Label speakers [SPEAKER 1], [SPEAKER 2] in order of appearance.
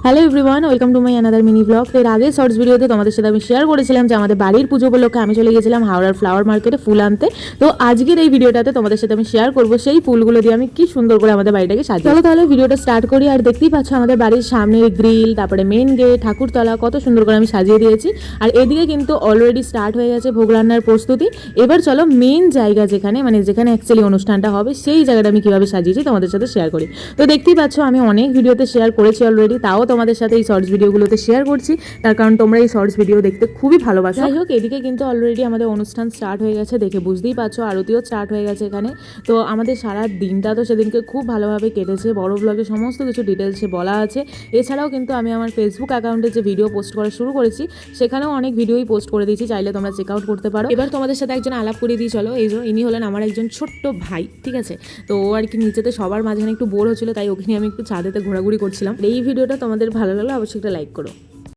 [SPEAKER 1] Hello everyone, welcome to my another mini blog. এর আগে shorts ভিডিওতে তোমাদের সাথে আমি শেয়ার করেছিলাম যে আমাদের বাড়ির পুজো উপলক্ষে আমি চলে গেছিলাম হাওড়ার ফ্লাওয়ার মার্কেটে ফুল আনতে। তো আজকের এই ভিডিওটাতে তোমাদের সাথে আমি শেয়ার করবো সেই ফুলগুলো দিয়ে আমি কি সুন্দর করে আমাদের বাড়িটাকে সাজিয়ে। চলো তাহলে ভিডিওটা স্টার্ট করি। আর দেখতেই পাচ্ছ আমাদের বাড়ির সামনের গ্রিল, তারপরে মেন গেট, ঠাকুরতলা কত সুন্দর করে আমি সাজিয়ে দিয়েছি। আর এদিকে কিন্তু অলরেডি স্টার্ট হয়ে গেছে ভোগ রান্নার প্রস্তুতি। এবার চলো মেন জায়গা যেখানে যেখানে অ্যাকচুয়ালি অনুষ্ঠানটা হবে সেই জায়গাটা আমি কিভাবে সাজিয়েছি তোমাদের সাথে শেয়ার করি। তো দেখতেই পাচ্ছ আমি অনেক ভিডিওতে শেয়ার করেছি অলরেডি, তাও তোমাদের সাথে এই শর্টস ভিডিওগুলোতে শেয়ার করছি, তার কারণ তোমরা এই শর্টস ভিডিও দেখতে খুবই ভালোবাসো। যাই হোক, এদিকে কিন্তু অলরেডি আমাদের অনুষ্ঠান স্টার্ট হয়ে গেছে, দেখে বুঝতেই পারছো আরতিও স্টার্ট হয়ে গেছে এখানে। তো আমাদের সারা দিনটা তো সেদিনকে খুব ভালোভাবে কেটেছে, বড় ব্লগে সমস্ত কিছু ডিটেলসে বলা আছে। এছাড়াও কিন্তু আমি আমার ফেসবুক অ্যাকাউন্টে যে ভিডিও পোস্ট করা শুরু করেছি সেখানেও অনেক ভিডিওই পোস্ট করে দিয়েছি, চাইলে তোমরা চেক আউট করতে পারো। এবার তোমাদের সাথে একজন আলাপ করে দিই চলো। এই যে ইনি হলেন আমার একজন ছোট্ট ভাই, ঠিক আছে। তো ও আর কি নিচেতে সবার মাঝখানে একটু বোর হচ্ছিল, তাই ওখানে আমি একটু ছাদেতে ঘোরাঘুরি করছিলাম। এই ভিডিওটা তোমাদের ভালো লাগলে অবশ্যই একটা লাইক করো।